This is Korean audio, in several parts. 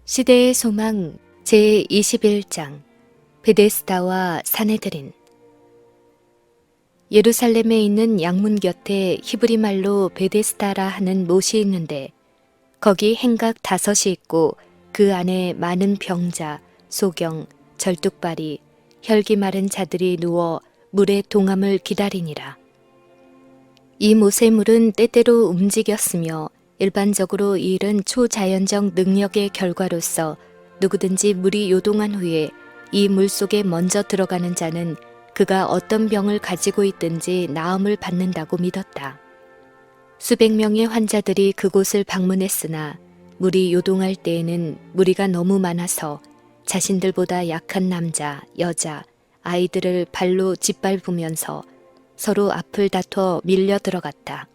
시대의 소망 제21장 베데스다와 사내들인. 예루살렘에 있는 양문 곁에 히브리 말로 베데스다라 하는 못이 있는데 거기 행각 5이 있고 그 안에 많은 병자, 소경, 절뚝발이, 혈기 마른 자들이 누워 물의 동함을 기다리니라. 이 못의 물은 때때로 움직였으며 일반적으로 이 일은 초자연적 능력의 결과로서 누구든지 물이 요동한 후에 이 물 속에 먼저 들어가는 자는 그가 어떤 병을 가지고 있든지 나음을 받는다고 믿었다. 수백 명의 환자들이 그곳을 방문했으나 물이 요동할 때에는 무리가 너무 많아서 자신들보다 약한 남자, 여자, 아이들을 발로 짓밟으면서 서로 앞을 다퉈 밀려 들어갔다.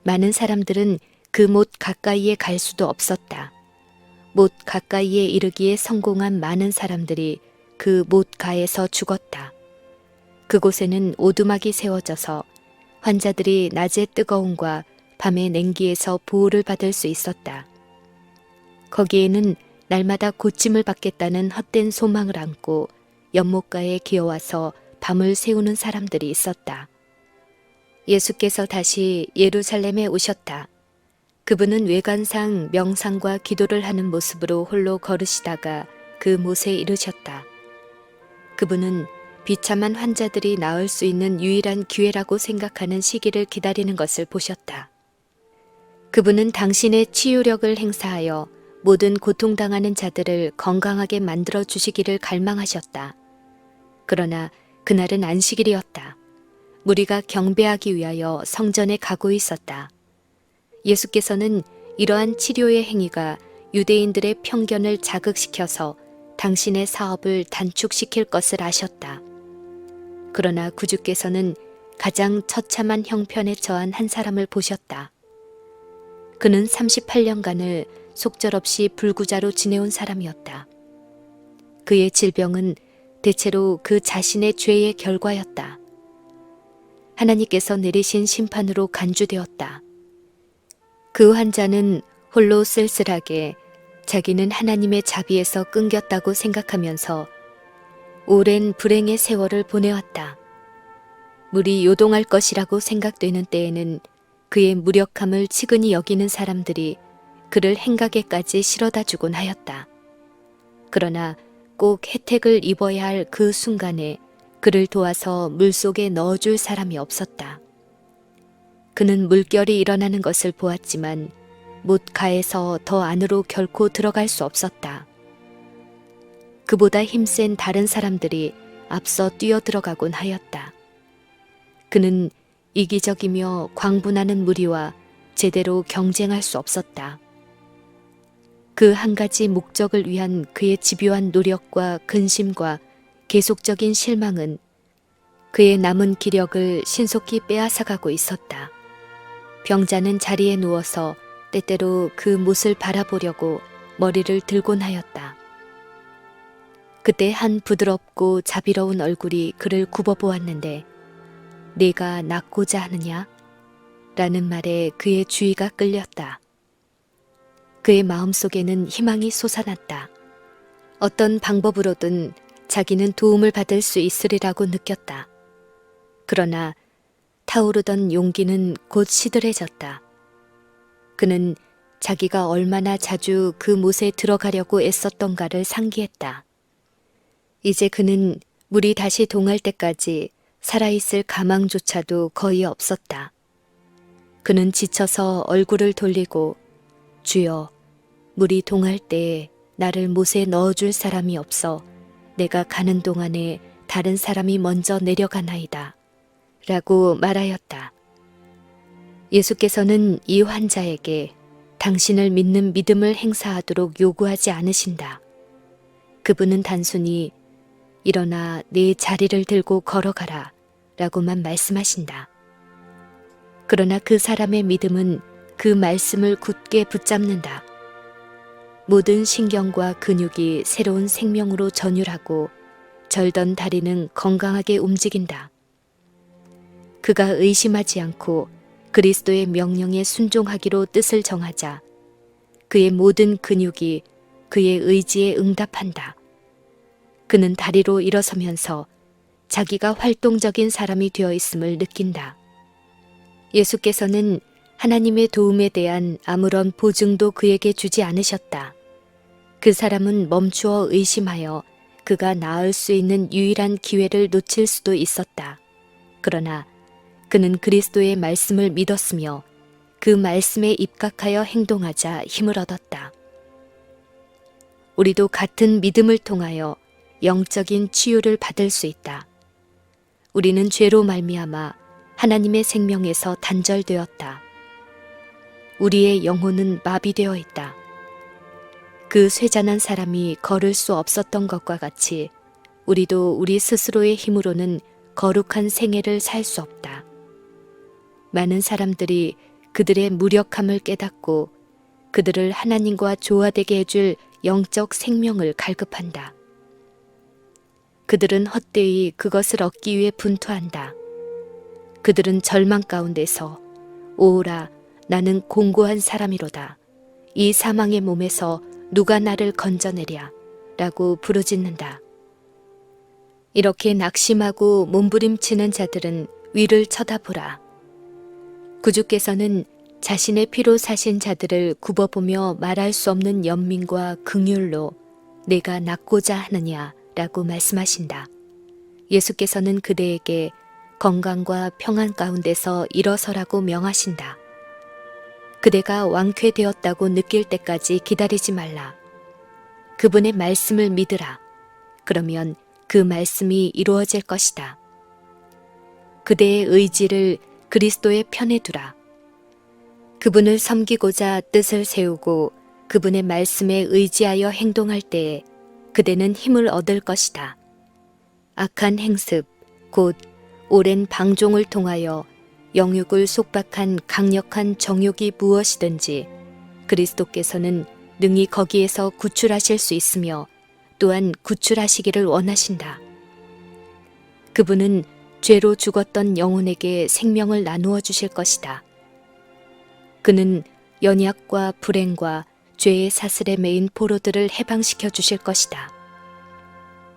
많은 사람들은 그 못 가까이에 갈 수도 없었다. 못 가까이에 이르기에 성공한 많은 사람들이 그 못 가에서 죽었다. 그곳에는 오두막이 세워져서 환자들이 낮의 뜨거움과 밤의 냉기에서 보호를 받을 수 있었다. 거기에는 날마다 고침을 받겠다는 헛된 소망을 안고 연못가에 기어와서 밤을 새우는 사람들이 있었다. 예수께서 다시 예루살렘에 오셨다. 그분은 외관상 명상과 기도를 하는 모습으로 홀로 걸으시다가 그 못에 이르셨다. 그분은 비참한 환자들이 나을 수 있는 유일한 기회라고 생각하는 시기를 기다리는 것을 보셨다. 그분은 당신의 치유력을 행사하여 모든 고통당하는 자들을 건강하게 만들어 주시기를 갈망하셨다. 그러나 그날은 안식일이었다. 무리가 경배하기 위하여 성전에 가고 있었다. 예수께서는 이러한 치료의 행위가 유대인들의 편견을 자극시켜서 당신의 사업을 단축시킬 것을 아셨다. 그러나 구주께서는 가장 처참한 형편에 처한 한 사람을 보셨다. 그는 38년간을 속절없이 불구자로 지내온 사람이었다. 그의 질병은 대체로 그 자신의 죄의 결과였다. 하나님께서 내리신 심판으로 간주되었다. 그 환자는 홀로 쓸쓸하게 자기는 하나님의 자비에서 끊겼다고 생각하면서 오랜 불행의 세월을 보내왔다. 물이 요동할 것이라고 생각되는 때에는 그의 무력함을 치근히 여기는 사람들이 그를 행각에까지 실어다 주곤 하였다. 그러나 꼭 혜택을 입어야 할 그 순간에 그를 도와서 물속에 넣어줄 사람이 없었다. 그는 물결이 일어나는 것을 보았지만 못 가에서 더 안으로 결코 들어갈 수 없었다. 그보다 힘센 다른 사람들이 앞서 뛰어 들어가곤 하였다. 그는 이기적이며 광분하는 무리와 제대로 경쟁할 수 없었다. 그 한 가지 목적을 위한 그의 집요한 노력과 근심과 계속적인 실망은 그의 남은 기력을 신속히 빼앗아가고 있었다. 병자는 자리에 누워서 때때로 그 못을 바라보려고 머리를 들곤 하였다. 그때 한 부드럽고 자비로운 얼굴이 그를 굽어보았는데 네가 낫고자 하느냐? 라는 말에 그의 주의가 끌렸다. 그의 마음속에는 희망이 솟아났다. 어떤 방법으로든 자기는 도움을 받을 수 있으리라고 느꼈다. 그러나 타오르던 용기는 곧 시들해졌다. 그는 자기가 얼마나 자주 그 못에 들어가려고 애썼던가를 상기했다. 이제 그는 물이 다시 동할 때까지 살아있을 가망조차도 거의 없었다. 그는 지쳐서 얼굴을 돌리고 주여, 물이 동할 때에 나를 못에 넣어줄 사람이 없어 내가 가는 동안에 다른 사람이 먼저 내려가나이다. 라고 말하였다. 예수께서는 이 환자에게 당신을 믿는 믿음을 행사하도록 요구하지 않으신다. 그분은 단순히 일어나 네 자리를 들고 걸어가라 라고만 말씀하신다. 그러나 그 사람의 믿음은 그 말씀을 굳게 붙잡는다. 모든 신경과 근육이 새로운 생명으로 전율하고 절던 다리는 건강하게 움직인다. 그가 의심하지 않고 그리스도의 명령에 순종하기로 뜻을 정하자 그의 모든 근육이 그의 의지에 응답한다. 그는 다리로 일어서면서 자기가 활동적인 사람이 되어 있음을 느낀다. 예수께서는 하나님의 도움에 대한 아무런 보증도 그에게 주지 않으셨다. 그 사람은 멈추어 의심하여 그가 나을 수 있는 유일한 기회를 놓칠 수도 있었다. 그러나 그는 그리스도의 말씀을 믿었으며 그 말씀에 입각하여 행동하자 힘을 얻었다. 우리도 같은 믿음을 통하여 영적인 치유를 받을 수 있다. 우리는 죄로 말미암아 하나님의 생명에서 단절되었다. 우리의 영혼은 마비되어 있다. 그 쇠잔한 사람이 걸을 수 없었던 것과 같이 우리도 우리 스스로의 힘으로는 거룩한 생애를 살 수 없다. 많은 사람들이 그들의 무력함을 깨닫고 그들을 하나님과 조화되게 해줄 영적 생명을 갈급한다. 그들은 헛되이 그것을 얻기 위해 분투한다. 그들은 절망 가운데서 오라 나는 공고한 사람이로다. 이 사망의 몸에서 누가 나를 건져내랴 라고 부르짖는다. 이렇게 낙심하고 몸부림치는 자들은 위를 쳐다보라. 구주께서는 자신의 피로 사신 자들을 굽어보며 말할 수 없는 연민과 긍휼로 내가 낫고자 하느냐 라고 말씀하신다. 예수께서는 그대에게 건강과 평안 가운데서 일어서라고 명하신다. 그대가 완쾌되었다고 느낄 때까지 기다리지 말라. 그분의 말씀을 믿으라. 그러면 그 말씀이 이루어질 것이다. 그대의 의지를 그리스도의 편에 두라. 그분을 섬기고자 뜻을 세우고 그분의 말씀에 의지하여 행동할 때에 그대는 힘을 얻을 것이다. 악한 행습, 곧 오랜 방종을 통하여 영육을 속박한 강력한 정욕이 무엇이든지 그리스도께서는 능히 거기에서 구출하실 수 있으며 또한 구출하시기를 원하신다. 그분은 죄로 죽었던 영혼에게 생명을 나누어 주실 것이다. 그는 연약과 불행과 죄의 사슬에 매인 포로들을 해방시켜 주실 것이다.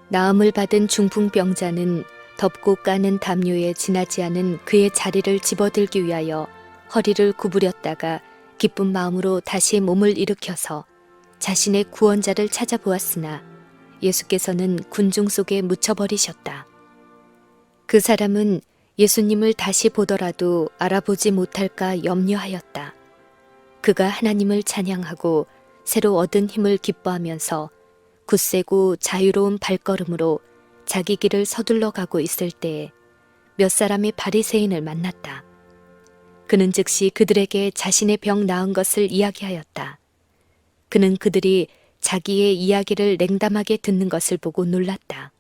나음을 받은 중풍병자는 덮고 까는 담요에 지나지 않은 그의 자리를 집어들기 위하여 허리를 구부렸다가 기쁜 마음으로 다시 몸을 일으켜서 자신의 구원자를 찾아보았으나 예수께서는 군중 속에 묻혀버리셨다. 그 사람은 예수님을 다시 보더라도 알아보지 못할까 염려하였다. 그가 하나님을 찬양하고 새로 얻은 힘을 기뻐하면서 굳세고 자유로운 발걸음으로 자기 길을 서둘러 가고 있을 때에 몇 사람의 바리새인을 만났다. 그는 즉시 그들에게 자신의 병 나은 것을 이야기하였다. 그는 그들이 자기의 이야기를 냉담하게 듣는 것을 보고 놀랐다.